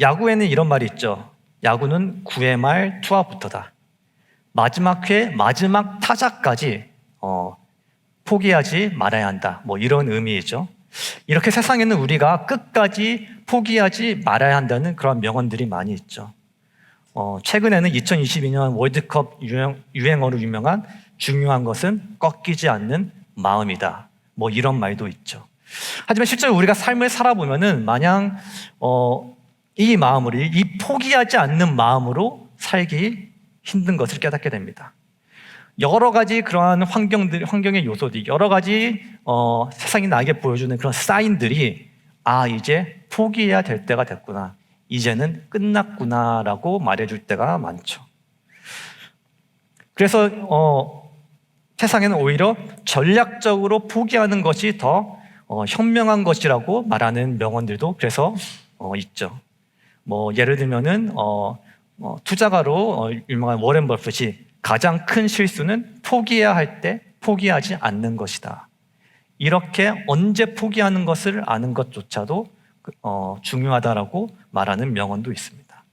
야구에는 이런 말이 있죠. 야구는 9회 말 투아웃부터다. 마지막 회 마지막 타자까지 포기하지 말아야 한다. 뭐 이런 의미이죠. 이렇게 세상에는 우리가 끝까지 포기하지 말아야 한다는 그런 명언들이 많이 있죠. 최근에는 2022년 월드컵 유행어로 유명한 중요한 것은 꺾이지 않는 마음이다. 뭐 이런 말도 있죠. 하지만 실제로 우리가 삶을 살아보면은 마냥 이 마음으로, 이 포기하지 않는 마음으로 살기 힘든 것을 깨닫게 됩니다. 여러 가지 그러한 환경의 요소들이, 여러 가지 세상이 나에게 보여주는 그런 사인들이 이제 포기해야 될 때가 됐구나, 이제는 끝났구나라고 말해줄 때가 많죠. 그래서 세상에는 오히려 전략적으로 포기하는 것이 더 현명한 것이라고 말하는 명언들도 그래서 있죠. 뭐 예를 들면은 투자가로 유명한 워렌 버핏이 가장 큰 실수는 포기해야 할 때 포기하지 않는 것이다. 이렇게 언제 포기하는 것을 아는 것조차도 중요하다라고 말하는 명언도 있습니다.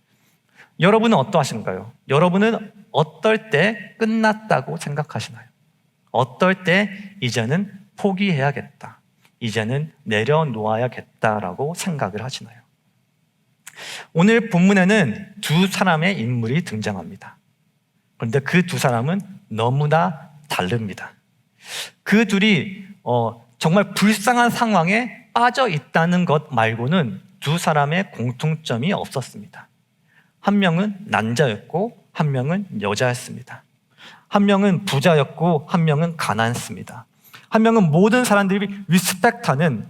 여러분은 어떠하신가요? 여러분은 어떨 때 끝났다고 생각하시나요? 어떨 때 이제는 포기해야겠다, 이제는 내려놓아야겠다라고 생각을 하시나요? 오늘 본문에는 두 사람의 인물이 등장합니다. 그런데 그 두 사람은 너무나 다릅니다. 그 둘이 정말 불쌍한 상황에 빠져 있다는 것 말고는 두 사람의 공통점이 없었습니다. 한 명은 남자였고 한 명은 여자였습니다. 한 명은 부자였고 한 명은 가난했습니다. 한 명은 모든 사람들이 리스펙트하는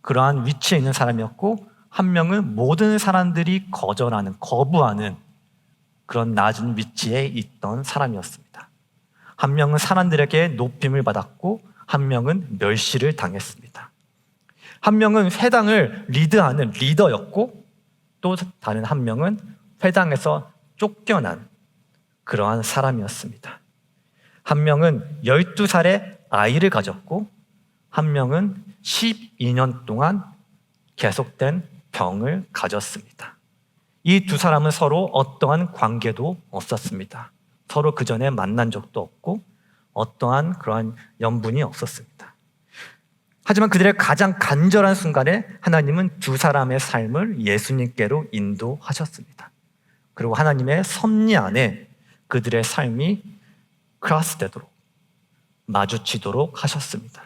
그러한 위치에 있는 사람이었고, 한 명은 모든 사람들이 거부하는 그런 낮은 위치에 있던 사람이었습니다. 한 명은 사람들에게 높임을 받았고 한 명은 멸시를 당했습니다. 한 명은 회당을 리드하는 리더였고, 또 다른 한 명은 회당에서 쫓겨난 그러한 사람이었습니다. 한 명은 12살의 아이를 가졌고 한 명은 12년 동안 계속된 병을 가졌습니다. 이 두 사람은 서로 어떠한 관계도 없었습니다. 서로 그 전에 만난 적도 없고 어떠한 그러한 연분이 없었습니다. 하지만 그들의 가장 간절한 순간에 하나님은 두 사람의 삶을 예수님께로 인도하셨습니다. 그리고 하나님의 섭리 안에 그들의 삶이 크로스되도록, 마주치도록 하셨습니다.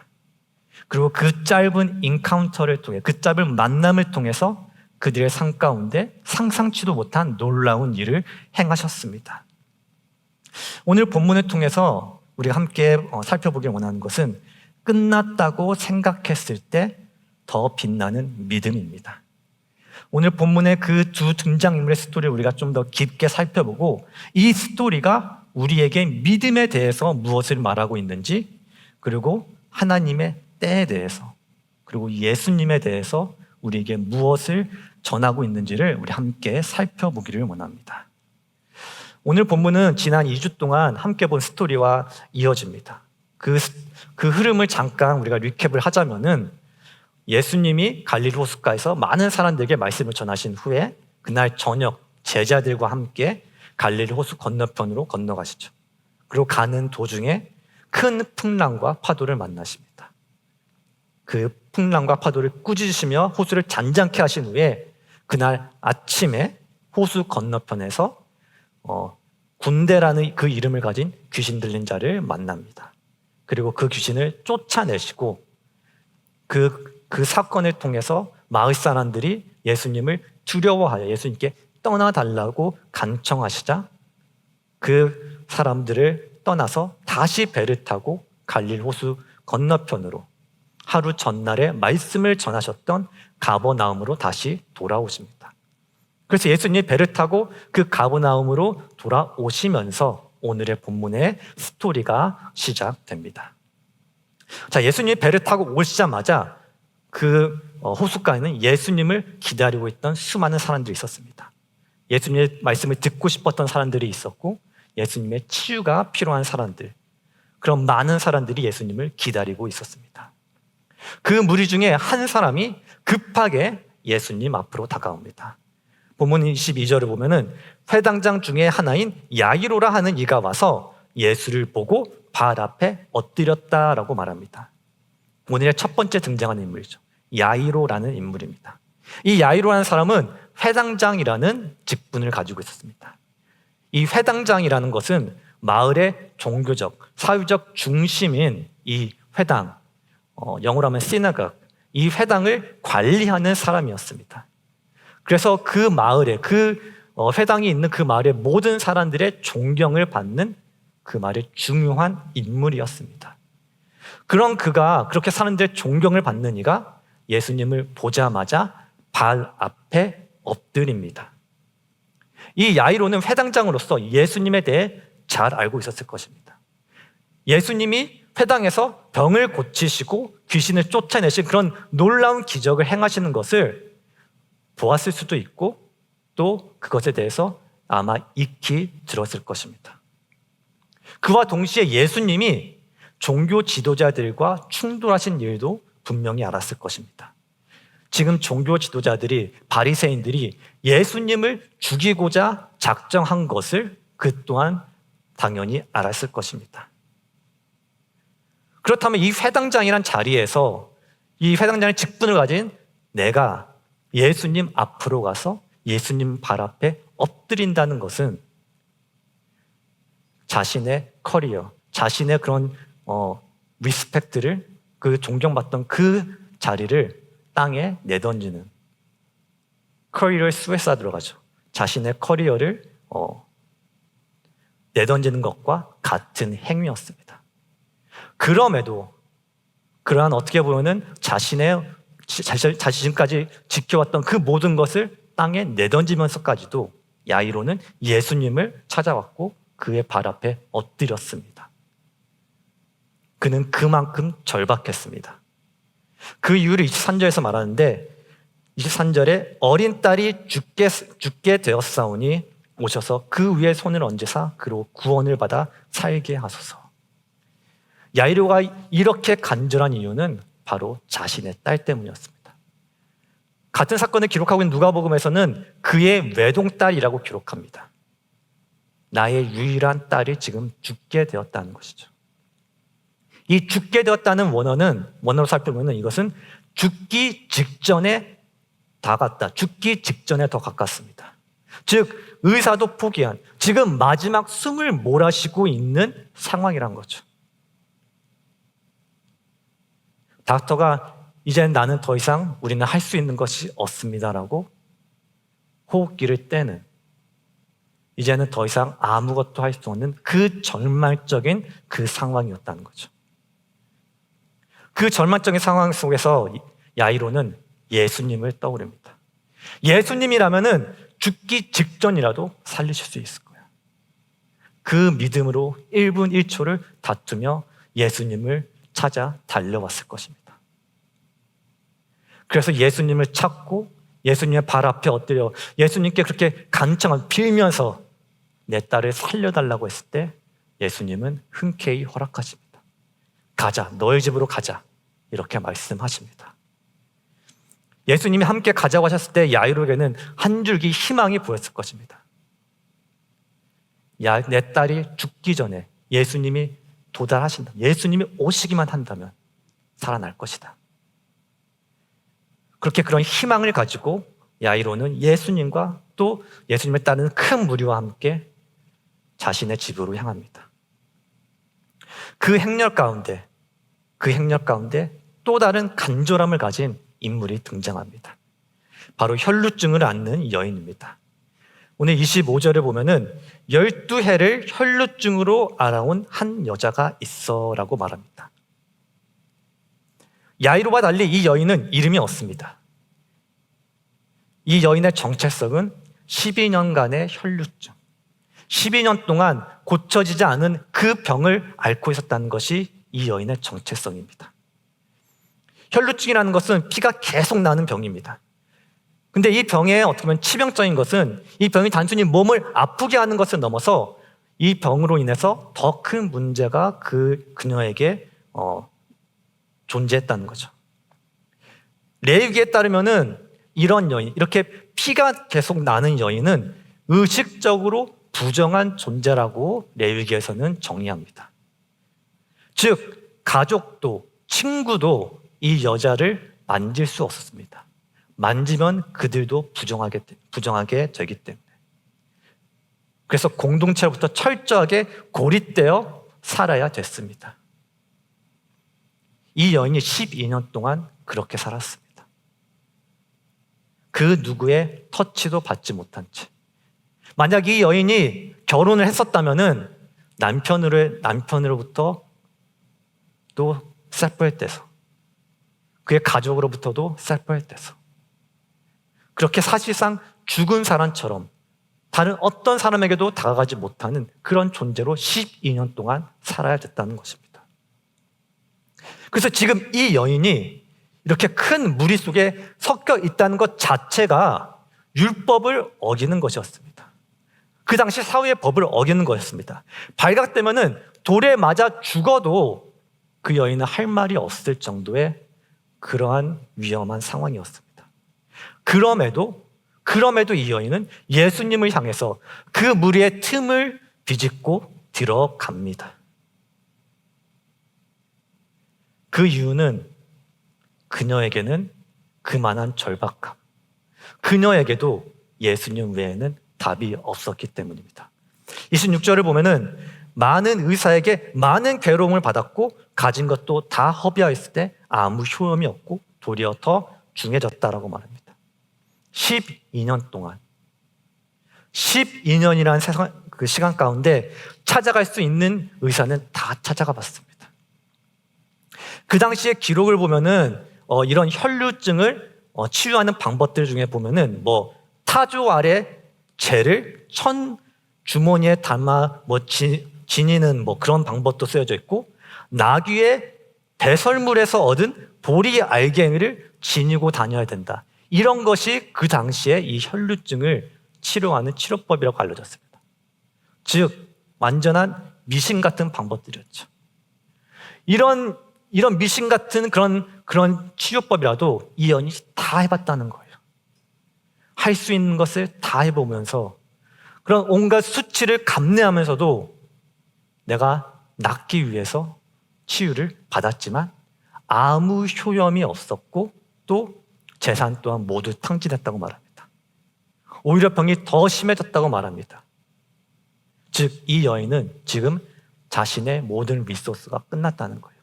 그리고 그 짧은 인카운터를 통해, 그 짧은 만남을 통해서 그들의 삶 가운데 상상치도 못한 놀라운 일을 행하셨습니다. 오늘 본문을 통해서 우리가 함께 살펴보길 원하는 것은 끝났다고 생각했을 때 더 빛나는 믿음입니다. 오늘 본문의 그 두 등장인물의 스토리를 우리가 좀 더 깊게 살펴보고, 이 스토리가 우리에게 믿음에 대해서 무엇을 말하고 있는지, 그리고 하나님의 때에 대해서, 그리고 예수님에 대해서 우리에게 무엇을 전하고 있는지를 우리 함께 살펴보기를 원합니다. 오늘 본문은 지난 2주 동안 함께 본 스토리와 이어집니다. 그 흐름을 잠깐 우리가 리캡을 하자면은, 예수님이 갈릴리 호숫가에서 많은 사람들에게 말씀을 전하신 후에 그날 저녁 제자들과 함께 갈릴리 호수 건너편으로 건너가시죠. 그리고 가는 도중에 큰 풍랑과 파도를 만나십니다. 그 풍랑과 파도를 꾸짖으시며 호수를 잔잔케 하신 후에 그날 아침에 호수 건너편에서 군대라는 그 이름을 가진 귀신 들린 자를 만납니다. 그리고 그 귀신을 쫓아내시고 그 사건을 통해서 마을 사람들이 예수님을 두려워하여 예수님께 떠나달라고 간청하시자 그 사람들을 떠나서 다시 배를 타고 갈릴리 호수 건너편으로 하루 전날에 말씀을 전하셨던 가버나움으로 다시 돌아오십니다. 그래서 예수님이 배를 타고 그 가버나움으로 돌아오시면서 오늘의 본문의 스토리가 시작됩니다. 자, 예수님이 배를 타고 오시자마자 그 호숫가에는 예수님을 기다리고 있던 수많은 사람들이 있었습니다. 예수님의 말씀을 듣고 싶었던 사람들이 있었고, 예수님의 치유가 필요한 사람들, 그런 많은 사람들이 예수님을 기다리고 있었습니다. 그 무리 중에 한 사람이 급하게 예수님 앞으로 다가옵니다. 본문 22절을 보면은 회당장 중에 하나인 야이로라 하는 이가 와서 예수를 보고 발 앞에 엎드렸다라고 말합니다. 오늘의 첫 번째 등장하는 인물이죠. 야이로라는 인물입니다. 이 야이로라는 사람은 회당장이라는 직분을 가지고 있었습니다. 이 회당장이라는 것은 마을의 종교적, 사회적 중심인 이 회당, 영어로 하면 synagogue, 이 회당을 관리하는 사람이었습니다. 그래서 그 마을에, 회당이 있는 그 마을의 모든 사람들의 존경을 받는 그 마을의 중요한 인물이었습니다. 그런 그가 그렇게 사람들의 존경을 받는 이가 예수님을 보자마자 발 앞에 엎드립니다. 이 야이로는 회당장으로서 예수님에 대해 잘 알고 있었을 것입니다. 예수님이 회당에서 병을 고치시고 귀신을 쫓아내신 그런 놀라운 기적을 행하시는 것을 보았을 수도 있고 또 그것에 대해서 아마 익히 들었을 것입니다. 그와 동시에 예수님이 종교 지도자들과 충돌하신 일도 분명히 알았을 것입니다. 지금 종교 지도자들이, 바리새인들이 예수님을 죽이고자 작정한 것을 그 또한 당연히 알았을 것입니다. 그렇다면 이 회당장이란 자리에서 이 회당장의 직분을 가진 내가 예수님 앞으로 가서 예수님 발 앞에 엎드린다는 것은 자신의 커리어, 자신의 그런 리스펙트를, 그 존경받던 그 자리를 땅에 내던지는, 커리어의 스웨사드로 가죠. 자신의 커리어를 내던지는 것과 같은 행위였습니다. 그럼에도 그러한 어떻게 보면은 자신까지 지켜왔던 그 모든 것을 땅에 내던지면서까지도 야이로는 예수님을 찾아왔고 그의 발 앞에 엎드렸습니다. 그는 그만큼 절박했습니다. 그 이유를 23절에서 말하는데 23절에 어린 딸이 죽게 되었사오니 오셔서 그 위에 손을 얹으사 그로 구원을 받아 살게 하소서. 야이로가 이렇게 간절한 이유는 바로 자신의 딸 때문이었습니다. 같은 사건을 기록하고 있는 누가복음에서는 그의 외동딸이라고 기록합니다. 나의 유일한 딸이 지금 죽게 되었다는 것이죠. 이 죽게 되었다는 원어로 살펴보면 이것은 죽기 직전에 다갔다, 죽기 직전에 더 가깝습니다. 즉 의사도 포기한, 지금 마지막 숨을 몰아쉬고 있는 상황이란 거죠. 닥터가 이제 나는 더 이상 우리는 할 수 있는 것이 없습니다라고 호흡기를 떼는, 이제는 더 이상 아무것도 할 수 없는 그 절망적인 그 상황이었다는 거죠. 그 절망적인 상황 속에서 야이로는 예수님을 떠오릅니다. 예수님이라면은 죽기 직전이라도 살리실 수 있을 거예요. 그 믿음으로 1분 1초를 다투며 예수님을 찾아 달려왔을 것입니다. 그래서 예수님을 찾고 예수님의 발 앞에 엎드려 예수님께 그렇게 간청을 빌면서 내 딸을 살려달라고 했을 때 예수님은 흔쾌히 허락하십니다. 가자, 너희 집으로 가자, 이렇게 말씀하십니다. 예수님이 함께 가자고 하셨을 때 야이로에게는 한 줄기 희망이 보였을 것입니다. 내 딸이 죽기 전에 예수님이 도달하신다, 예수님이 오시기만 한다면 살아날 것이다. 그렇게 그런 희망을 가지고 야이로는 예수님과 또 예수님을 따르는 큰 무리와 함께 자신의 집으로 향합니다. 그 행렬 가운데 또 다른 간절함을 가진 인물이 등장합니다. 바로 혈루증을 앓는 여인입니다. 오늘 25절에 보면은 12해를 혈루증으로 앓아온 한 여자가 있어 라고 말합니다. 야이로와 달리 이 여인은 이름이 없습니다. 이 여인의 정체성은 12년간의 혈루증, 12년 동안 고쳐지지 않은 그 병을 앓고 있었다는 것이 이 여인의 정체성입니다. 혈루증이라는 것은 피가 계속 나는 병입니다. 근데 이 병의 어떻게 보면 치명적인 것은 이 병이 단순히 몸을 아프게 하는 것을 넘어서 이 병으로 인해서 더 큰 문제가 그녀에게 존재했다는 거죠. 레위기에 따르면은 이런 여인, 이렇게 피가 계속 나는 여인은 의식적으로 부정한 존재라고 레위기에서는 정의합니다. 즉 가족도 친구도 이 여자를 만질 수 없었습니다. 만지면 그들도 부정하게 되기 때문에. 그래서 공동체로부터 철저하게 고립되어 살아야 됐습니다. 이 여인이 12년 동안 그렇게 살았습니다. 그 누구의 터치도 받지 못한 채. 만약 이 여인이 결혼을 했었다면 남편으로부터 또 세퍼레이트돼서, 그의 가족으로부터도 세퍼레이트돼서, 그렇게 사실상 죽은 사람처럼 다른 어떤 사람에게도 다가가지 못하는 그런 존재로 12년 동안 살아야 됐다는 것입니다. 그래서 지금 이 여인이 이렇게 큰 무리 속에 섞여 있다는 것 자체가 율법을 어기는 것이었습니다. 그 당시 사회의 법을 어기는 것이었습니다. 발각되면은 돌에 맞아 죽어도 그 여인은 할 말이 없을 정도의 그러한 위험한 상황이었습니다. 그럼에도 이 여인은 예수님을 향해서 그 무리의 틈을 비집고 들어갑니다. 그 이유는 그녀에게는 그만한 절박함, 그녀에게도 예수님 외에는 답이 없었기 때문입니다. 26절을 보면은 많은 의사에게 많은 괴로움을 받았고 가진 것도 다 허비하였을 때 아무 효험이 없고 도리어 더 중해졌다라고 말합니다. 12년 동안 12년이라는 그 시간 가운데 찾아갈 수 있는 의사는 다 찾아가 봤습니다. 그 당시의 기록을 보면은 이런 혈루증을 치유하는 방법들 중에 보면은 타조 아래 재를 천 주머니에 담아 지니는 그런 방법도 쓰여져 있고, 나귀의 배설물에서 얻은 보리 알갱이를 지니고 다녀야 된다. 이런 것이 그 당시에 이 혈루증을 치료하는 치료법이라고 알려졌습니다. 즉 완전한 미신 같은 방법들이었죠. 이런 미신 같은 그런 치료법이라도 이 여인이 다 해봤다는 거예요. 할 수 있는 것을 다 해보면서 그런 온갖 수치를 감내하면서도 내가 낫기 위해서 치유를 받았지만 아무 효험이 없었고 또 재산 또한 모두 탕진했다고 말합니다. 오히려 병이 더 심해졌다고 말합니다. 즉 이 여인은 지금 자신의 모든 리소스가 끝났다는 거예요.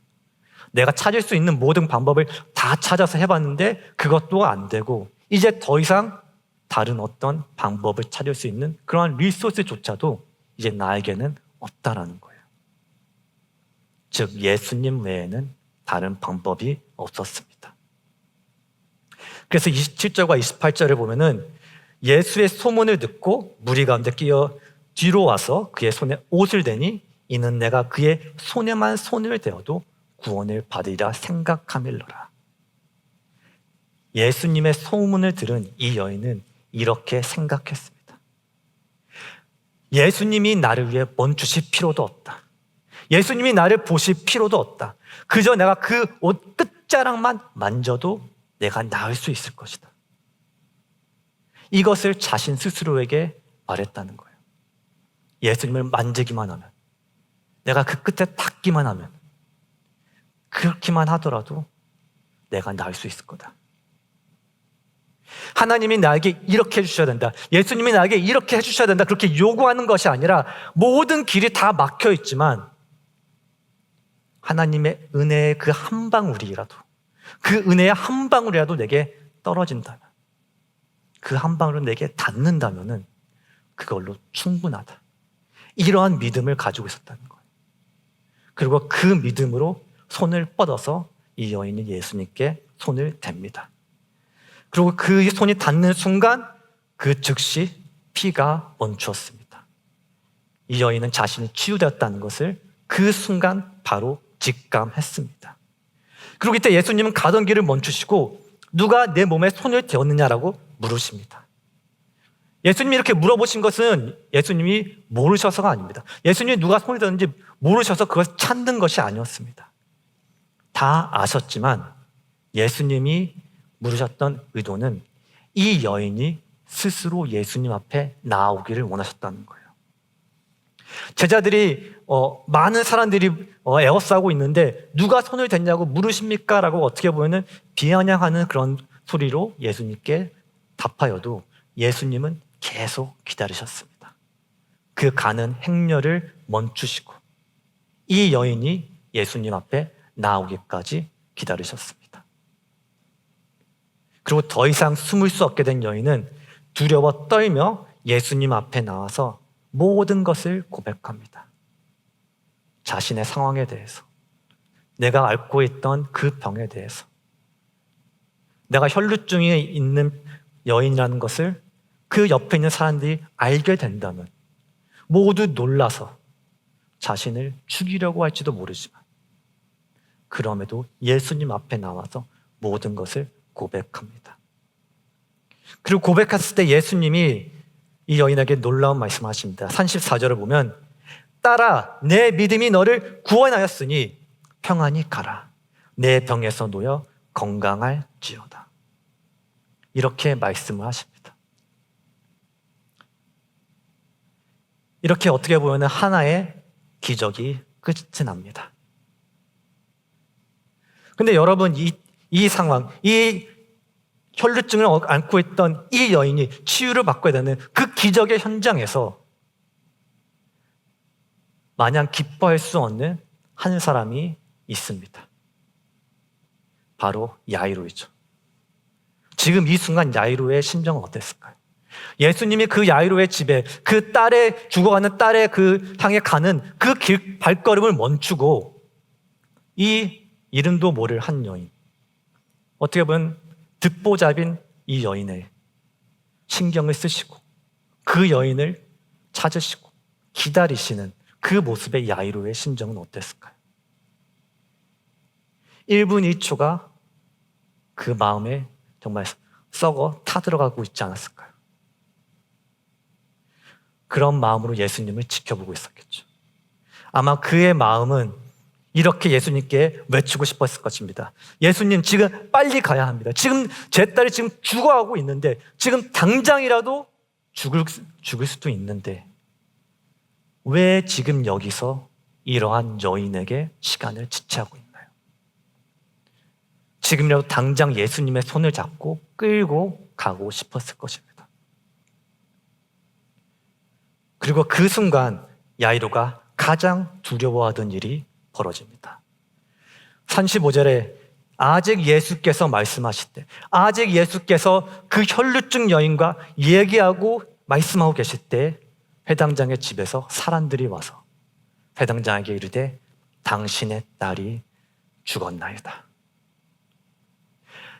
내가 찾을 수 있는 모든 방법을 다 찾아서 해봤는데 그것도 안 되고 이제 더 이상 다른 어떤 방법을 찾을 수 있는 그러한 리소스조차도 이제 나에게는 없다라는 거예요. 즉 예수님 외에는 다른 방법이 없었습니다. 그래서 27절과 28절을 보면은 예수의 소문을 듣고 무리 가운데 끼어 뒤로 와서 그의 손에 옷을 대니 이는 내가 그의 손에만 손을 대어도 구원을 받으리라 생각함일러라. 예수님의 소문을 들은 이 여인은 이렇게 생각했습니다. 예수님이 나를 위해 멈추실 필요도 없다. 예수님이 나를 보실 필요도 없다. 그저 내가 그 옷 끝자락만 만져도 내가 나을 수 있을 것이다. 이것을 자신 스스로에게 말했다는 거예요. 예수님을 만지기만 하면, 내가 그 끝에 닿기만 하면, 그렇게만 하더라도 내가 나을 수 있을 거다. 하나님이 나에게 이렇게 해주셔야 된다, 예수님이 나에게 이렇게 해주셔야 된다, 그렇게 요구하는 것이 아니라 모든 길이 다 막혀 있지만 하나님의 은혜의 그 한 방울이라도, 그 은혜의 한 방울이라도 내게 떨어진다면, 그 한 방울은 내게 닿는다면 그걸로 충분하다. 이러한 믿음을 가지고 있었다는 거예요. 그리고 그 믿음으로 손을 뻗어서 이 여인이 예수님께 손을 댑니다. 그리고 그 손이 닿는 순간 그 즉시 피가 멈추었습니다. 이 여인은 자신이 치유되었다는 것을 그 순간 바로 직감했습니다. 그리고 이때 예수님은 가던 길을 멈추시고 누가 내 몸에 손을 대었느냐라고 물으십니다. 예수님이 이렇게 물어보신 것은 예수님이 모르셔서가 아닙니다. 예수님이 누가 손을 대었는지 모르셔서 그것을 찾는 것이 아니었습니다. 다 아셨지만 예수님이 물으셨던 의도는 이 여인이 스스로 예수님 앞에 나오기를 원하셨다는 거예요. 제자들이 많은 사람들이 에워싸고 있는데 누가 손을 댔냐고 물으십니까? 라고 어떻게 보면 비아냥하는 그런 소리로 예수님께 답하여도 예수님은 계속 기다리셨습니다. 그 가는 행렬을 멈추시고 이 여인이 예수님 앞에 나오기까지 기다리셨습니다. 그리고 더 이상 숨을 수 없게 된 여인은 두려워 떨며 예수님 앞에 나와서 모든 것을 고백합니다. 자신의 상황에 대해서, 내가 앓고 있던 그 병에 대해서, 내가 혈루증이 있는 여인이라는 것을 그 옆에 있는 사람들이 알게 된다면 모두 놀라서 자신을 죽이려고 할지도 모르지만 그럼에도 예수님 앞에 나와서 모든 것을 고백합니다. 그리고 고백했을 때 예수님이 이 여인에게 놀라운 말씀을 하십니다. 34절을 보면 딸아 내 믿음이 너를 구원하였으니 평안히 가라. 내 병에서 놓여 건강할지어다. 이렇게 말씀을 하십니다. 이렇게 어떻게 보면 하나의 기적이 끝이 납니다. 근데 여러분 이 상황, 이 혈루증을 앓고 있던 이 여인이 치유를 받게 되는 그 기적의 현장에서 마냥 기뻐할 수 없는 한 사람이 있습니다. 바로 야이로이죠. 지금 이 순간 야이로의 심정은 어땠을까요? 예수님이 그 야이로의 집에 그 딸의 죽어가는 딸의 그 향해 가는 그 길 발걸음을 멈추고 이 이름도 모를 한 여인, 어떻게 보면 듣보잡인 이 여인의 신경을 쓰시고 그 여인을 찾으시고 기다리시는 그 모습의 야이로의 심정은 어땠을까요? 1분 2초가 그 마음에 정말 썩어 타들어가고 있지 않았을까요? 그런 마음으로 예수님을 지켜보고 있었겠죠. 아마 그의 마음은 이렇게 예수님께 외치고 싶었을 것입니다. 예수님, 지금 빨리 가야 합니다. 지금 제 딸이 지금 죽어가고 있는데, 지금 당장이라도 죽을 수도 있는데, 왜 지금 여기서 이러한 여인에게 시간을 지체하고 있나요? 지금이라도 당장 예수님의 손을 잡고 끌고 가고 싶었을 것입니다. 그리고 그 순간 야이로가 가장 두려워하던 일이 벌어집니다. 35절에 아직 예수께서 말씀하실 때, 아직 예수께서 그 혈루증 여인과 얘기하고 말씀하고 계실 때 회당장의 집에서 사람들이 와서 회당장에게 이르되 당신의 딸이 죽었나이다.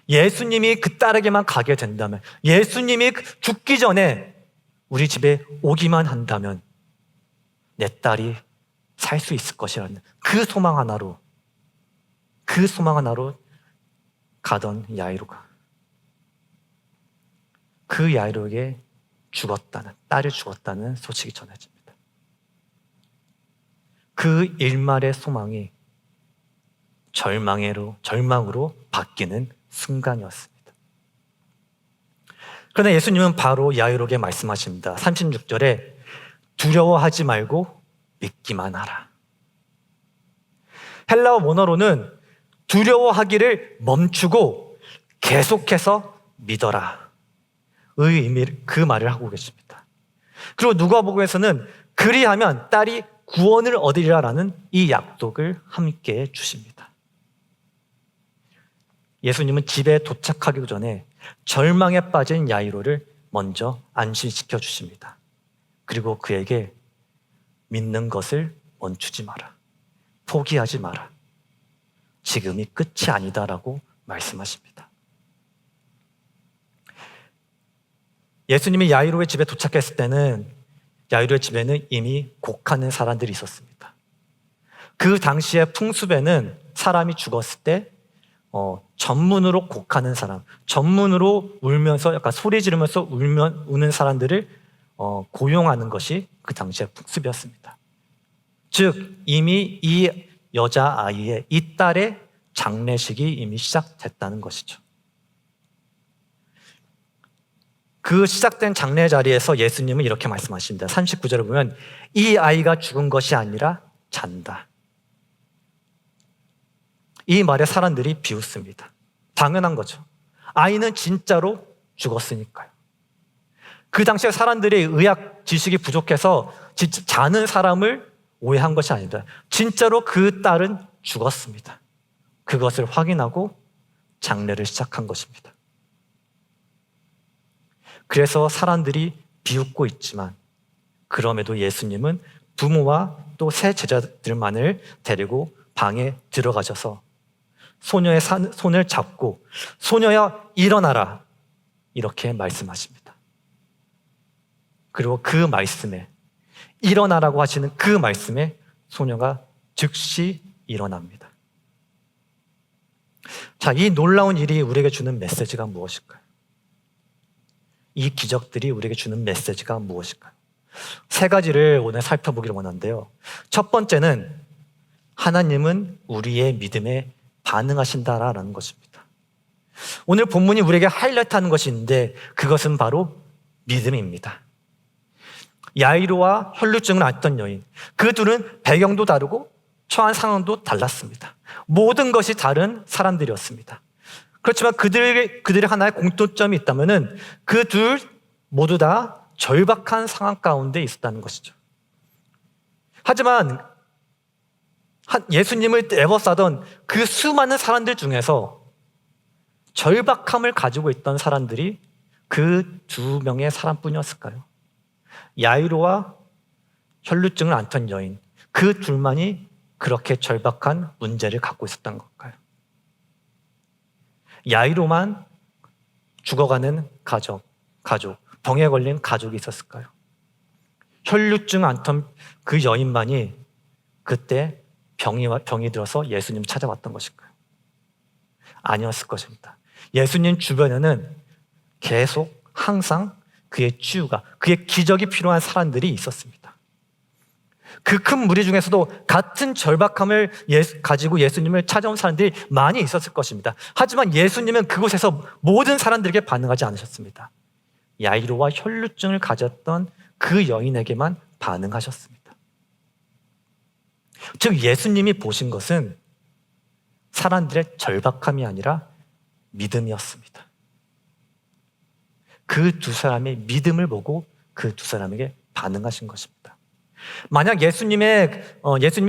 예수님이 그 딸에게만 가게 된다면, 예수님이 죽기 전에 우리 집에 오기만 한다면 내 딸이 살 수 있을 것이라는 그 소망 하나로 가던 야이로가, 그 야이로에게 딸이 죽었다는 소식이 전해집니다. 그 일말의 소망이 절망으로 바뀌는 순간이었습니다. 그러나 예수님은 바로 야이로에게 말씀하십니다. 36절에 두려워하지 말고 믿기만 하라. 헬라어 원어로는 두려워하기를 멈추고 계속해서 믿어라 의 의미를, 그 말을 하고 계십니다. 그리고 누가복음에서는 그리하면 딸이 구원을 얻으리라라는 이 약속을 함께 주십니다. 예수님은 집에 도착하기 전에 절망에 빠진 야이로를 먼저 안심시켜 주십니다. 그리고 그에게 믿는 것을 멈추지 마라, 포기하지 마라, 지금이 끝이 아니다라고 말씀하십니다. 예수님이 야이로의 집에 도착했을 때는 야이로의 집에는 이미 곡하는 사람들이 있었습니다. 그 당시의 풍습에는 사람이 죽었을 때 전문으로 곡하는 사람, 전문으로 울면서 약간 소리 지르면서 우는 사람들을 고용하는 것이 그 당시의 풍습이었습니다. 즉 이미 이 여자아이의, 이 딸의 장례식이 이미 시작됐다는 것이죠. 그 시작된 장례 자리에서 예수님은 이렇게 말씀하십니다. 39절을 보면 이 아이가 죽은 것이 아니라 잔다. 이 말에 사람들이 비웃습니다. 당연한 거죠. 아이는 진짜로 죽었으니까요. 그 당시에 사람들이 의학 지식이 부족해서 자는 사람을 오해한 것이 아닙니다. 진짜로 그 딸은 죽었습니다. 그것을 확인하고 장례를 시작한 것입니다. 그래서 사람들이 비웃고 있지만 그럼에도 예수님은 부모와 또 세 제자들만을 데리고 방에 들어가셔서 소녀의 손을 잡고 소녀야 일어나라 이렇게 말씀하십니다. 그리고 그 말씀에 일어나라고 하시는 그 말씀에 소녀가 즉시 일어납니다. 자, 이 놀라운 일이 우리에게 주는 메시지가 무엇일까요? 이 기적들이 우리에게 주는 메시지가 무엇일까요? 세 가지를 오늘 살펴보기를 원하는데요. 첫 번째는 하나님은 우리의 믿음에 반응하신다라는 것입니다. 오늘 본문이 우리에게 하이라이트하는 것이 있는데 그것은 바로 믿음입니다. 야이로와 혈루증을 앓던 여인, 그 둘은 배경도 다르고 처한 상황도 달랐습니다. 모든 것이 다른 사람들이었습니다. 그렇지만 그들의 하나의 공통점이 있다면 그 둘 모두 다 절박한 상황 가운데 있었다는 것이죠. 하지만 예수님을 에워싸던 그 수많은 사람들 중에서 절박함을 가지고 있던 사람들이 그 두 명의 사람뿐이었을까요? 야이로와 혈루증을 앓던 여인, 그 둘만이 그렇게 절박한 문제를 갖고 있었던 걸까요? 야이로만 죽어가는 가족, 병에 걸린 가족이 있었을까요? 혈루증 앓던 그 여인만이 그때 병이 들어서 예수님 찾아왔던 것일까요? 아니었을 것입니다. 예수님 주변에는 계속 항상 그의 치유가, 그의 기적이 필요한 사람들이 있었습니다. 그 큰 무리 중에서도 같은 절박함을 가지고 예수님을 찾아온 사람들이 많이 있었을 것입니다. 하지만 예수님은 그곳에서 모든 사람들에게 반응하지 않으셨습니다. 야이로와 혈루증을 가졌던 그 여인에게만 반응하셨습니다. 즉 예수님이 보신 것은 사람들의 절박함이 아니라 믿음이었습니다. 그 두 사람의 믿음을 보고 그 두 사람에게 반응하신 것입니다. 만약 예수님이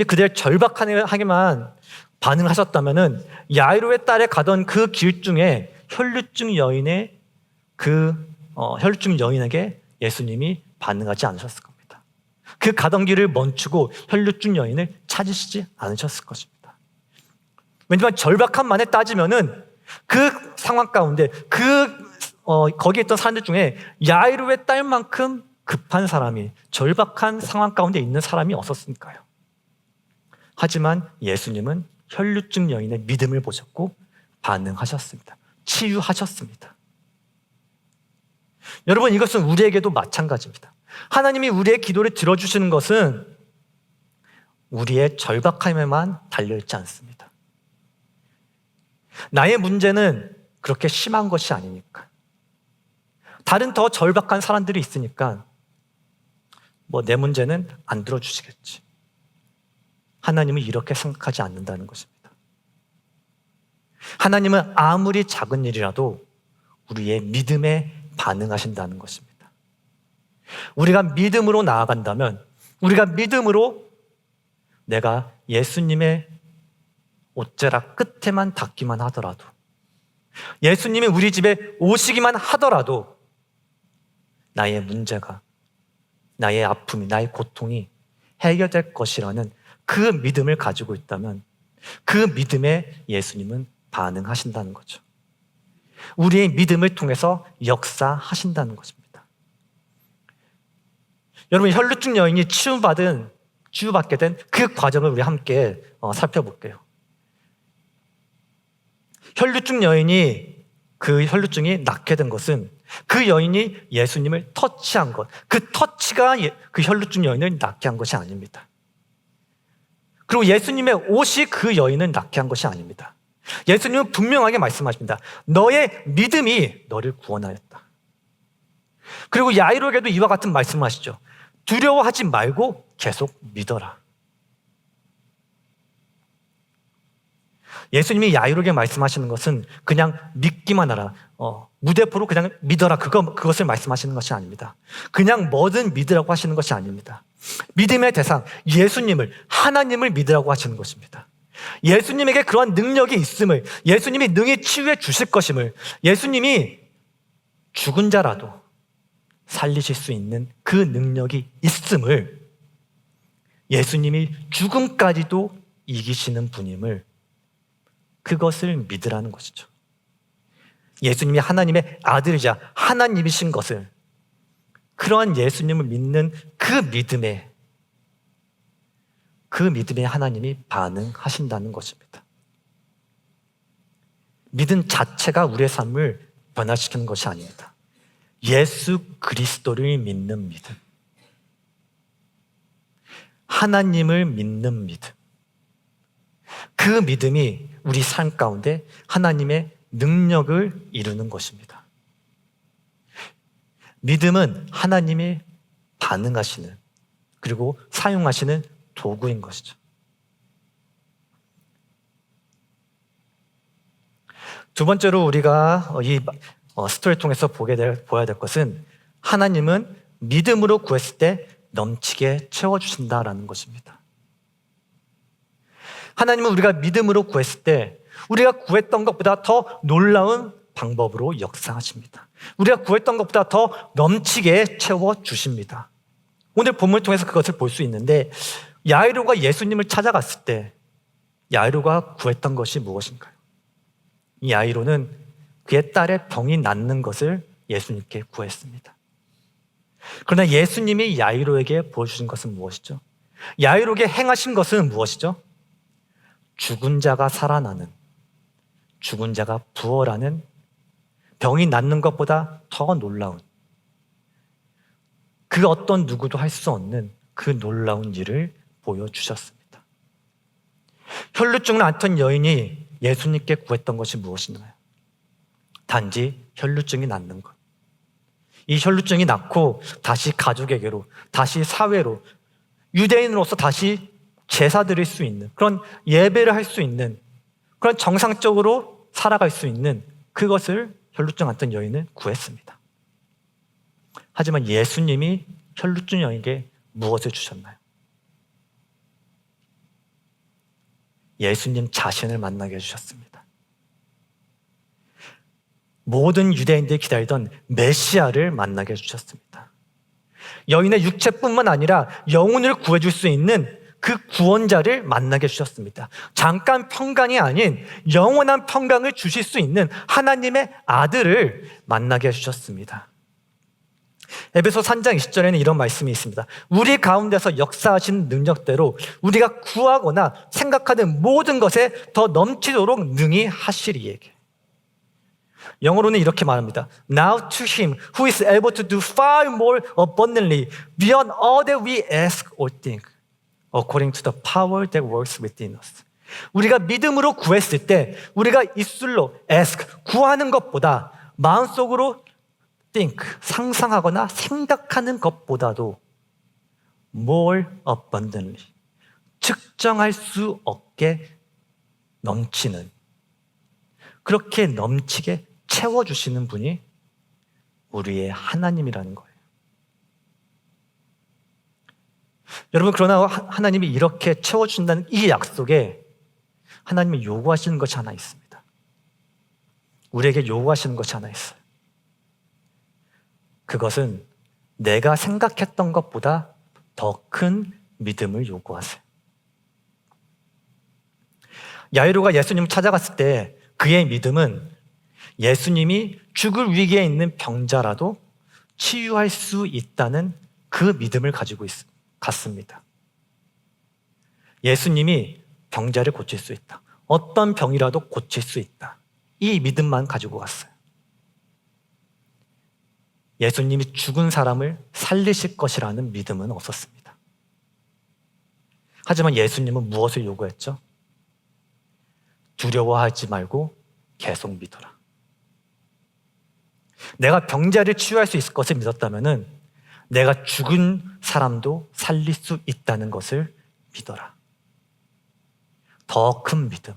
그들의 절박하게만 반응하셨다면 야이로의 딸에 가던 그 길 중에 혈루증 여인에게 예수님이 반응하지 않으셨을 겁니다. 그 가던 길을 멈추고 혈루증 여인을 찾으시지 않으셨을 것입니다. 왜냐하면 절박함만에 따지면은 그 상황 가운데 거기에 있던 사람들 중에 야이로의 딸만큼 급한 사람이, 절박한 상황 가운데 있는 사람이 없었으니까요. 하지만 예수님은 혈루증 여인의 믿음을 보셨고 반응하셨습니다. 치유하셨습니다. 여러분, 이것은 우리에게도 마찬가지입니다. 하나님이 우리의 기도를 들어주시는 것은 우리의 절박함에만 달려있지 않습니다. 나의 문제는 그렇게 심한 것이 아니니까, 다른 더 절박한 사람들이 있으니까 내 문제는 안 들어주시겠지. 하나님은 이렇게 생각하지 않는다는 것입니다. 하나님은 아무리 작은 일이라도 우리의 믿음에 반응하신다는 것입니다. 우리가 믿음으로 나아간다면, 우리가 믿음으로 내가 예수님의 옷자락 끝에만 닿기만 하더라도, 예수님이 우리 집에 오시기만 하더라도 나의 문제가, 나의 아픔이, 나의 고통이 해결될 것이라는 그 믿음을 가지고 있다면 그 믿음에 예수님은 반응하신다는 거죠. 우리의 믿음을 통해서 역사하신다는 것입니다. 여러분, 혈루증 여인이 치유받게 된 그 과정을 우리 함께 살펴볼게요. 혈루증 여인이, 그 혈루증이 낫게 된 것은 그 여인이 예수님을 터치한 것, 그 터치가 그 혈루증 여인을 낫게 한 것이 아닙니다. 그리고 예수님의 옷이 그 여인을 낫게 한 것이 아닙니다. 예수님은 분명하게 말씀하십니다. 너의 믿음이 너를 구원하였다. 그리고 야이로에게도 이와 같은 말씀을 하시죠. 두려워하지 말고 계속 믿어라. 예수님이 야이로에게 말씀하시는 것은 그냥 믿기만 하라, 무대포로 그냥 믿어라, 그것을 말씀하시는 것이 아닙니다. 그냥 뭐든 믿으라고 하시는 것이 아닙니다. 믿음의 대상, 예수님을, 하나님을 믿으라고 하시는 것입니다. 예수님에게 그러한 능력이 있음을, 예수님이 능히 치유해 주실 것임을, 예수님이 죽은 자라도 살리실 수 있는 그 능력이 있음을, 예수님이 죽음까지도 이기시는 분임을, 그것을 믿으라는 것이죠. 예수님이 하나님의 아들이자 하나님이신 것을, 그러한 예수님을 믿는 그 믿음에 하나님이 반응하신다는 것입니다. 믿음 자체가 우리의 삶을 변화시키는 것이 아닙니다. 예수 그리스도를 믿는 믿음, 하나님을 믿는 믿음, 그 믿음이 우리 삶 가운데 하나님의 능력을 이루는 것입니다. 믿음은 하나님이 반응하시는, 그리고 사용하시는 도구인 것이죠. 두 번째로 우리가 이 스토리를 통해서 보아야 될 것은, 하나님은 믿음으로 구했을 때 넘치게 채워주신다라는 것입니다. 하나님은 우리가 믿음으로 구했을 때 우리가 구했던 것보다 더 놀라운 방법으로 역사하십니다. 우리가 구했던 것보다 더 넘치게 채워주십니다. 오늘 본문을 통해서 그것을 볼 수 있는데, 야이로가 예수님을 찾아갔을 때 야이로가 구했던 것이 무엇인가요? 이 야이로는 그의 딸의 병이 낫는 것을 예수님께 구했습니다. 그러나 예수님이 야이로에게 보여주신 것은 무엇이죠? 야이로에게 행하신 것은 무엇이죠? 죽은 자가 살아나는, 죽은 자가 부활하는, 병이 낫는 것보다 더 놀라운, 그 어떤 누구도 할 수 없는 그 놀라운 일을 보여주셨습니다. 혈루증을 앓던 여인이 예수님께 구했던 것이 무엇인가요? 단지 혈루증이 낫는 것. 이 혈루증이 낫고 다시 가족에게로, 다시 사회로, 유대인으로서 다시 제사 드릴 수 있는, 그런 예배를 할 수 있는, 그런 정상적으로 살아갈 수 있는 그것을 혈루증 앓던 여인은 구했습니다. 하지만 예수님이 혈루증 여인에게 무엇을 주셨나요? 예수님 자신을 만나게 해주셨습니다. 모든 유대인들이 기다리던 메시아를 만나게 해주셨습니다. 여인의 육체뿐만 아니라 영혼을 구해줄 수 있는 그 구원자를 만나게 해주셨습니다. 잠깐 평강이 아닌 영원한 평강을 주실 수 있는 하나님의 아들을 만나게 해주셨습니다. 에베소 3장 20절에는 이런 말씀이 있습니다. 우리 가운데서 역사하신 능력대로 우리가 구하거나 생각하는 모든 것에 더 넘치도록 능히 하시리에게. 영어로는 이렇게 말합니다. Now to him who is able to do far more abundantly beyond all that we ask or think, according to the power that works within us. 우리가 믿음으로 구했을 때 우리가 입술로 ask, 구하는 것보다 마음속으로 think, 상상하거나 생각하는 것보다도 more abundantly, 측정할 수 없게 넘치는, 그렇게 넘치게 채워주시는 분이 우리의 하나님이라는 거예요. 여러분, 그러나 하나님이 이렇게 채워준다는 이 약속에 하나님이 요구하시는 것이 하나 있습니다. 우리에게 요구하시는 것이 하나 있어요. 그것은 내가 생각했던 것보다 더 큰 믿음을 요구하세요. 야이로가 예수님을 찾아갔을 때 그의 믿음은 예수님이 죽을 위기에 있는 병자라도 치유할 수 있다는 그 믿음을 가지고 갔습니다. 예수님이 병자를 고칠 수 있다. 어떤 병이라도 고칠 수 있다. 이 믿음만 가지고 갔어요. 예수님이 죽은 사람을 살리실 것이라는 믿음은 없었습니다. 하지만 예수님은 무엇을 요구했죠? 두려워하지 말고 계속 믿어라. 내가 병자를 치유할 수 있을 것을 믿었다면은 내가 죽은 사람도 살릴 수 있다는 것을 믿어라. 더 큰 믿음,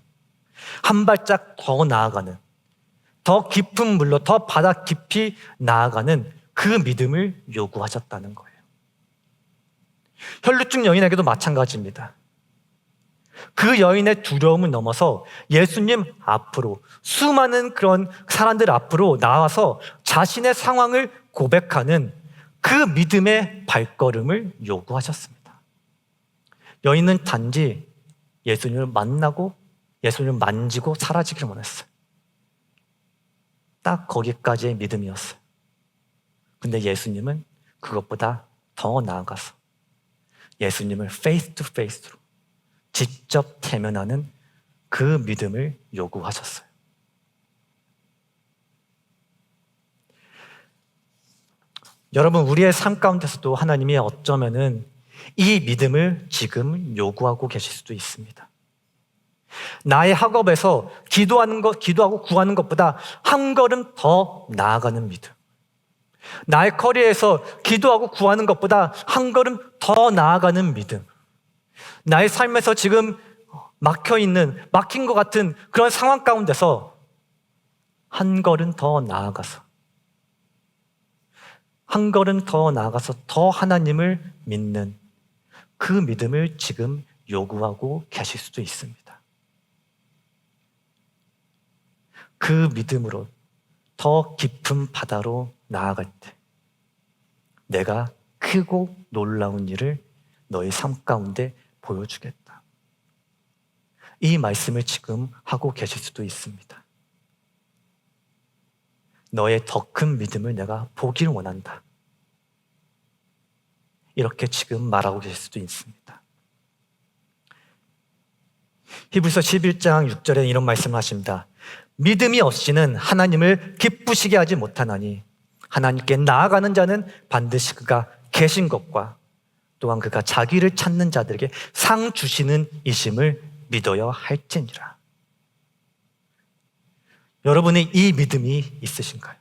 한 발짝 더 나아가는, 더 깊은 물로 더 바다 깊이 나아가는 그 믿음을 요구하셨다는 거예요. 혈루증 여인에게도 마찬가지입니다. 그 여인의 두려움을 넘어서 예수님 앞으로, 수많은 그런 사람들 앞으로 나와서 자신의 상황을 고백하는 그 믿음의 발걸음을 요구하셨습니다. 여인은 단지 예수님을 만나고 예수님을 만지고 사라지기를 원했어요. 딱 거기까지의 믿음이었어요. 근데 예수님은 그것보다 더 나아가서 예수님을 페이스 투 페이스로 직접 대면하는 그 믿음을 요구하셨어요. 여러분, 우리의 삶 가운데서도 하나님이 어쩌면은 이 믿음을 지금 요구하고 계실 수도 있습니다. 나의 학업에서 기도하고 구하는 것보다 한 걸음 더 나아가는 믿음. 나의 커리어에서 기도하고 구하는 것보다 한 걸음 더 나아가는 믿음. 나의 삶에서 지금 막힌 것 같은 그런 상황 가운데서 한 걸음 더 나아가서 더 하나님을 믿는 그 믿음을 지금 요구하고 계실 수도 있습니다. 그 믿음으로 더 깊은 바다로 나아갈 때 내가 크고 놀라운 일을 너의 삶 가운데 보여주겠다. 이 말씀을 지금 하고 계실 수도 있습니다. 너의 더 큰 믿음을 내가 보길 원한다. 이렇게 지금 말하고 계실 수도 있습니다. 히브리서 11장 6절에 이런 말씀을 하십니다. 믿음이 없이는 하나님을 기쁘시게 하지 못하나니 하나님께 나아가는 자는 반드시 그가 계신 것과 또한 그가 자기를 찾는 자들에게 상 주시는 이심을 믿어야 할지니라. 여러분의 이 믿음이 있으신가요?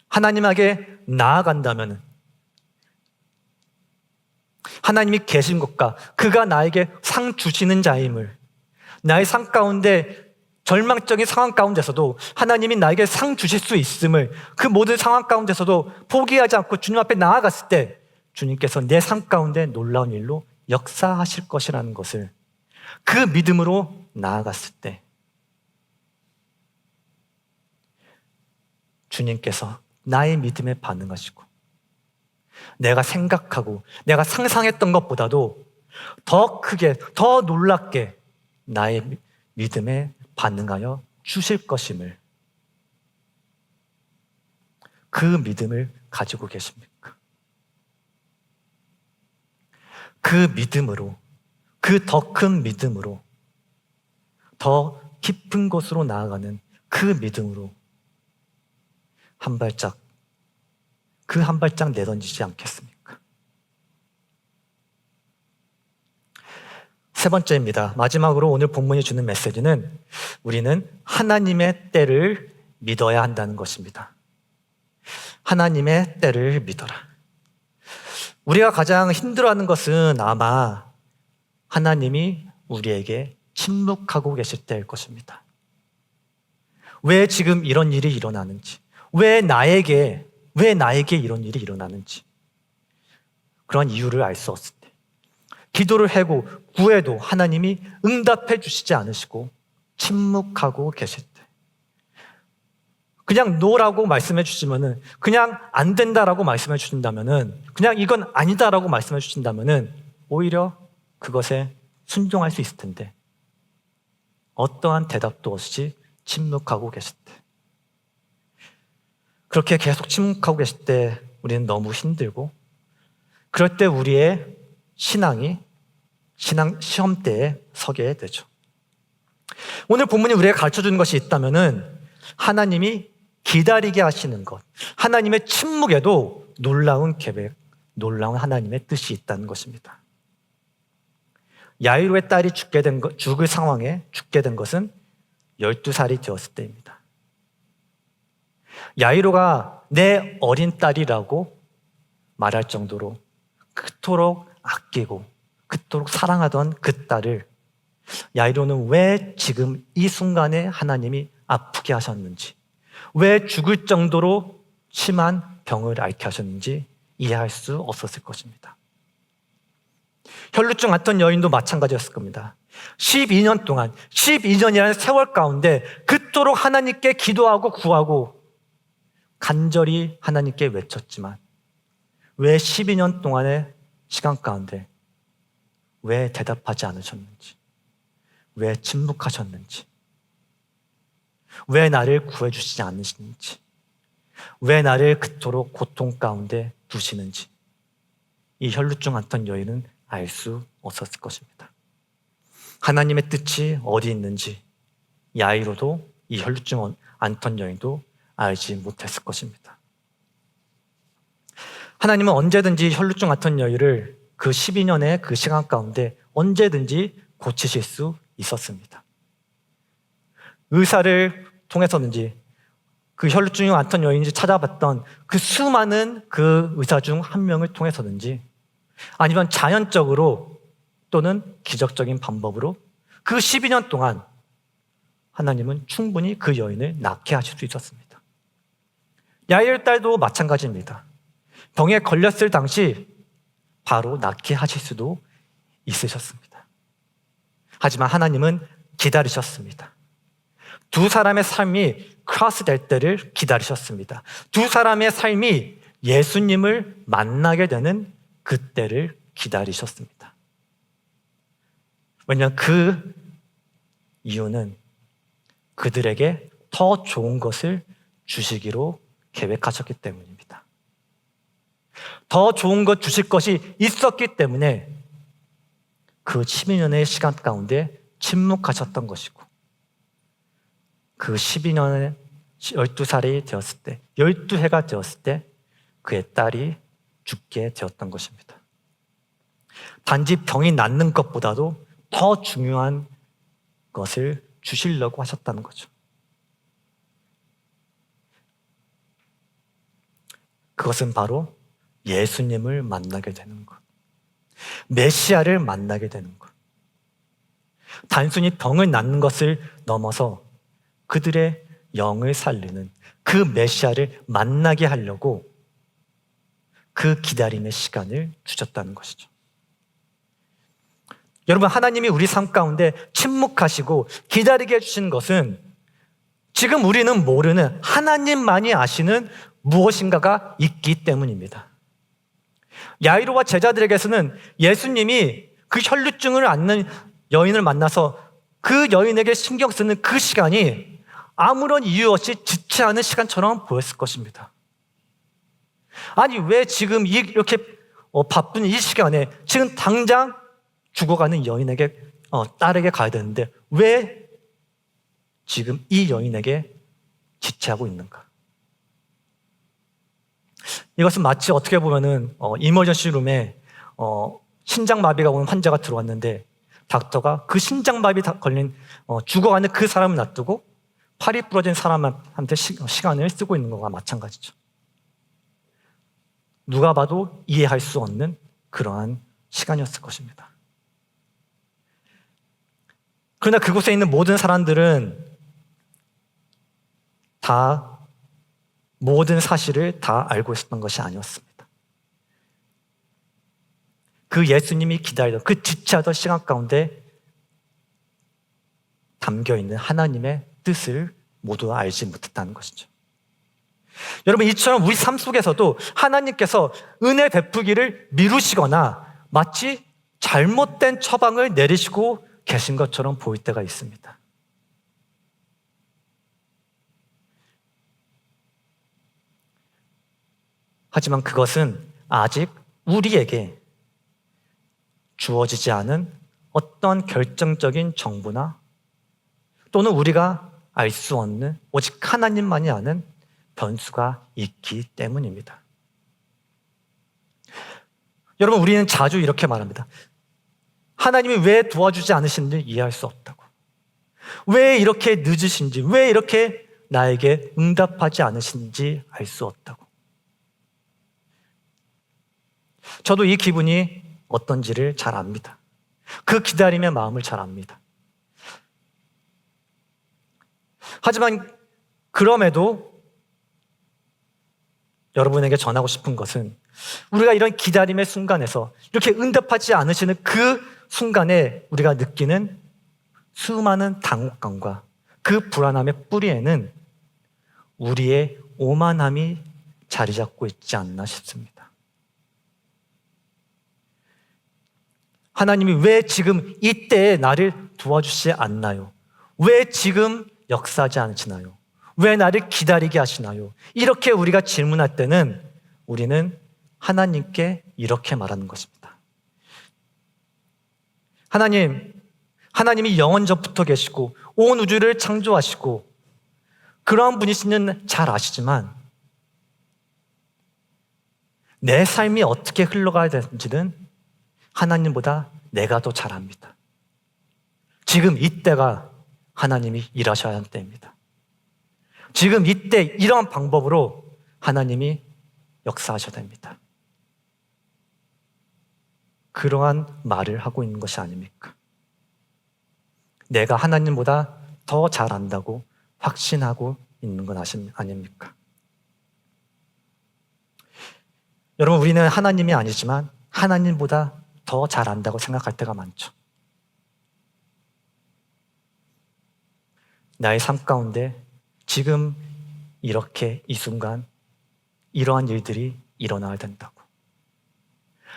하나님에게 나아간다면 하나님이 계신 것과 그가 나에게 상 주시는 자임을, 나의 삶 가운데 절망적인 상황 가운데서도 하나님이 나에게 상 주실 수 있음을, 그 모든 상황 가운데서도 포기하지 않고 주님 앞에 나아갔을 때 주님께서 내 삶 가운데 놀라운 일로 역사하실 것이라는 것을, 그 믿음으로 나아갔을 때 주님께서 나의 믿음에 반응하시고 내가 생각하고 내가 상상했던 것보다도 더 크게, 더 놀랍게 나의 믿음에 반응하여 주실 것임을, 그 믿음을 가지고 계십니까? 그 믿음으로, 그 더 큰 믿음으로, 더 깊은 곳으로 나아가는 그 믿음으로 한 발짝 내던지지 않겠습니까? 세 번째입니다. 마지막으로 오늘 본문이 주는 메시지는 우리는 하나님의 때를 믿어야 한다는 것입니다. 하나님의 때를 믿어라. 우리가 가장 힘들어하는 것은 아마 하나님이 우리에게 침묵하고 계실 때일 것입니다. 왜 지금 이런 일이 일어나는지, 왜 나에게 이런 일이 일어나는지, 그런 이유를 알 수 없을 때, 기도를 하고 구해도 하나님이 응답해 주시지 않으시고 침묵하고 계실 때, 그냥 노라고 말씀해 주시면은, 그냥 안 된다라고 말씀해 주신다면은, 그냥 이건 아니다라고 말씀해 주신다면은 오히려 그것에 순종할 수 있을 텐데, 어떠한 대답도 없이 침묵하고 계실 때, 그렇게 계속 침묵하고 계실 때 우리는 너무 힘들고, 그럴 때 우리의 신앙 시험대에 서게 되죠. 오늘 본문이 우리에게 가르쳐주는 것이 있다면은 하나님이 기다리게 하시는 것, 하나님의 침묵에도 놀라운 계획, 놀라운 하나님의 뜻이 있다는 것입니다. 야이로의 딸이 죽을 상황에 죽게 된 것은 12살이 되었을 때입니다. 야이로가 내 어린 딸이라고 말할 정도로 그토록 아끼고 그토록 사랑하던 그 딸을 야이로는 왜 지금 이 순간에 하나님이 아프게 하셨는지, 왜 죽을 정도로 심한 병을 앓게 하셨는지 이해할 수 없었을 것입니다. 혈루증 앓던 여인도 마찬가지였을 겁니다. 12년이라는 세월 가운데 그토록 하나님께 기도하고 구하고 간절히 하나님께 외쳤지만 왜 12년 동안의 시간 가운데 왜 대답하지 않으셨는지, 왜 침묵하셨는지, 왜 나를 구해주시지 않으시는지, 왜 나를 그토록 고통 가운데 두시는지 이 혈루증 앓던 여인은 알 수 없었을 것입니다. 하나님의 뜻이 어디 있는지 야이로도 이 혈루증 앓던 여인도 알지 못했을 것입니다. 하나님은 언제든지 혈루증 앓던 여인을 그 12년의 그 시간 가운데 언제든지 고치실 수 있었습니다. 의사를 통해서든지 그 혈루증이 앓던 여인이 찾아봤던 그 수많은 그 의사 중 한 명을 통해서든지 아니면 자연적으로 또는 기적적인 방법으로 그 12년 동안 하나님은 충분히 그 여인을 낫게 하실 수 있었습니다. 야이로 딸도 마찬가지입니다. 병에 걸렸을 당시 바로 낫게 하실 수도 있으셨습니다. 하지만 하나님은 기다리셨습니다. 두 사람의 삶이 크로스 될 때를 기다리셨습니다. 두 사람의 삶이 예수님을 만나게 되는 그때를 기다리셨습니다. 왜냐하면 그 이유는 그들에게 더 좋은 것을 주시기로 계획하셨기 때문입니다. 더 좋은 것 주실 것이 있었기 때문에 그 12년의 시간 가운데 침묵하셨던 것이고 그 12년에 12살이 되었을 때 12해가 되었을 때 그의 딸이 죽게 되었던 것입니다. 단지 병이 낫는 것보다도 더 중요한 것을 주시려고 하셨다는 거죠. 그것은 바로 예수님을 만나게 되는 것, 메시아를 만나게 되는 것, 단순히 병을 낫는 것을 넘어서 그들의 영을 살리는 그 메시아를 만나게 하려고 그 기다림의 시간을 주셨다는 것이죠. 여러분, 하나님이 우리 삶 가운데 침묵하시고 기다리게 해주신 것은 지금 우리는 모르는 하나님만이 아시는 무엇인가가 있기 때문입니다. 야이로와 제자들에게서는 예수님이 그 혈루증을 앓는 여인을 만나서 그 여인에게 신경 쓰는 그 시간이 아무런 이유 없이 지체하는 시간처럼 보였을 것입니다. 아니, 왜 지금 이렇게 바쁜 이 시간에 지금 당장 죽어가는 여인에게 딸에게 가야 되는데 왜 지금 이 여인에게 지체하고 있는가? 이것은 마치 어떻게 보면은 이머전시 룸에 신장마비가 온 환자가 들어왔는데 닥터가 그 신장마비 걸린 죽어가는 그 사람을 놔두고 팔이 부러진 사람한테 시간을 쓰고 있는 것과 마찬가지죠. 누가 봐도 이해할 수 없는 그러한 시간이었을 것입니다. 그러나 그곳에 있는 모든 사람들은 다 모든 사실을 다 알고 있었던 것이 아니었습니다. 그 예수님이 기다리던 그 지체하던 시간 가운데 담겨있는 하나님의 뜻을 모두 알지 못했다는 것이죠. 여러분, 이처럼 우리 삶 속에서도 하나님께서 은혜 베푸기를 미루시거나 마치 잘못된 처방을 내리시고 계신 것처럼 보일 때가 있습니다. 하지만 그것은 아직 우리에게 주어지지 않은 어떤 결정적인 정보나 또는 우리가 알 수 없는 오직 하나님만이 아는 변수가 있기 때문입니다. 여러분, 우리는 자주 이렇게 말합니다. 하나님이 왜 도와주지 않으시는지 이해할 수 없다고. 왜 이렇게 늦으신지, 왜 이렇게 나에게 응답하지 않으신지 알 수 없다고. 저도 이 기분이 어떤지를 잘 압니다. 그 기다림의 마음을 잘 압니다. 하지만 그럼에도 여러분에게 전하고 싶은 것은 우리가 이런 기다림의 순간에서 이렇게 응답하지 않으시는 그 순간에 우리가 느끼는 수많은 당혹감과 그 불안함의 뿌리에는 우리의 오만함이 자리 잡고 있지 않나 싶습니다. 하나님이 왜 지금 이때에 나를 도와주시지 않나요? 왜 지금 역사하지 않으시나요? 왜 나를 기다리게 하시나요? 이렇게 우리가 질문할 때는 우리는 하나님께 이렇게 말하는 것입니다. 하나님이 영원 전부터 계시고 온 우주를 창조하시고 그러한 분이시는 잘 아시지만 내 삶이 어떻게 흘러가야 되는지는 하나님보다 내가 더 잘 압니다. 지금 이때가 하나님이 일하셔야 하는 때입니다. 지금 이때 이러한 방법으로 하나님이 역사하셔야 됩니다. 그러한 말을 하고 있는 것이 아닙니까? 내가 하나님보다 더 잘 안다고 확신하고 있는 건 아닙니까? 여러분, 우리는 하나님이 아니지만 하나님보다 더 잘 안다고 생각할 때가 많죠. 나의 삶 가운데 지금 이렇게 이 순간 이러한 일들이 일어나야 된다고.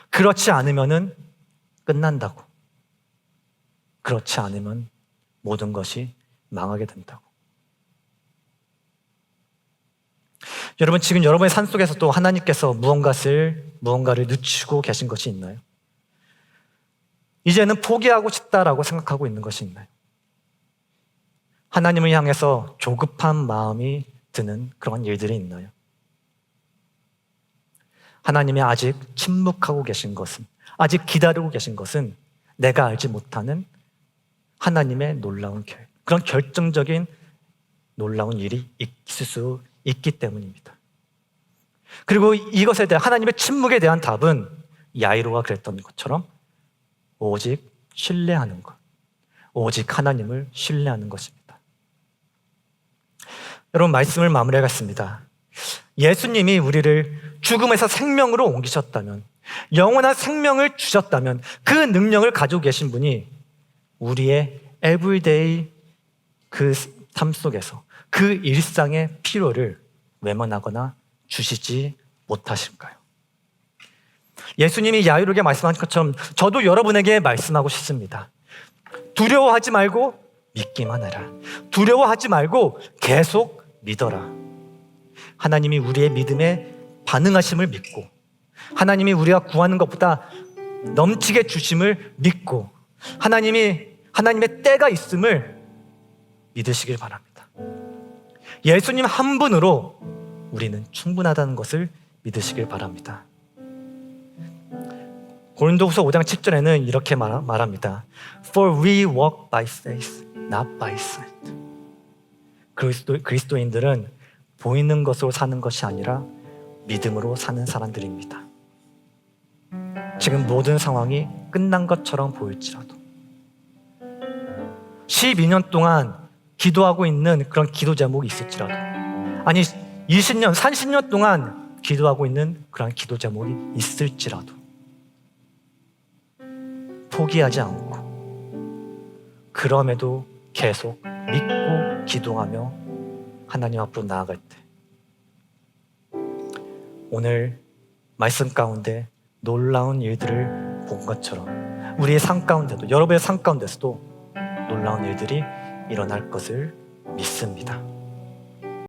그렇지 않으면은 끝난다고. 그렇지 않으면 모든 것이 망하게 된다고. 여러분, 지금 여러분의 삶 속에서도 하나님께서 무언가를 늦추고 계신 것이 있나요? 이제는 포기하고 싶다라고 생각하고 있는 것이 있나요? 하나님을 향해서 조급한 마음이 드는 그런 일들이 있나요? 하나님이 아직 침묵하고 계신 것은, 아직 기다리고 계신 것은 내가 알지 못하는 하나님의 놀라운 계획, 그런 결정적인 놀라운 일이 있을 수 있기 때문입니다. 그리고 이것에 대한 하나님의 침묵에 대한 답은 야이로가 그랬던 것처럼 오직 신뢰하는 것, 오직 하나님을 신뢰하는 것입니다. 여러분, 말씀을 마무리하겠습니다. 예수님이 우리를 죽음에서 생명으로 옮기셨다면, 영원한 생명을 주셨다면 그 능력을 가지고 계신 분이 우리의 에브리데이 그 삶 속에서 그 일상의 필요를 외면하거나 주시지 못하실까요? 예수님이 야이로에게 말씀하신 것처럼 저도 여러분에게 말씀하고 싶습니다. 두려워하지 말고 믿기만 해라. 두려워하지 말고 계속 믿어라. 하나님이 우리의 믿음에 반응하심을 믿고, 하나님이 우리가 구하는 것보다 넘치게 주심을 믿고, 하나님의 때가 있음을 믿으시길 바랍니다. 예수님 한 분으로 우리는 충분하다는 것을 믿으시길 바랍니다. 고린도후서 5장 7절에는 이렇게 말합니다. For we walk by faith, not by sight. 그리스도인들은 보이는 것으로 사는 것이 아니라 믿음으로 사는 사람들입니다. 지금 모든 상황이 끝난 것처럼 보일지라도 12년 동안 기도하고 있는 그런 기도 제목이 있을지라도, 아니 20년, 30년 동안 기도하고 있는 그런 기도 제목이 있을지라도 포기하지 않고 그럼에도 계속 믿고 기도하며 하나님 앞으로 나아갈 때 오늘 말씀 가운데 놀라운 일들을 본 것처럼 우리의 삶 가운데도, 여러분의 삶 가운데서도 놀라운 일들이 일어날 것을 믿습니다.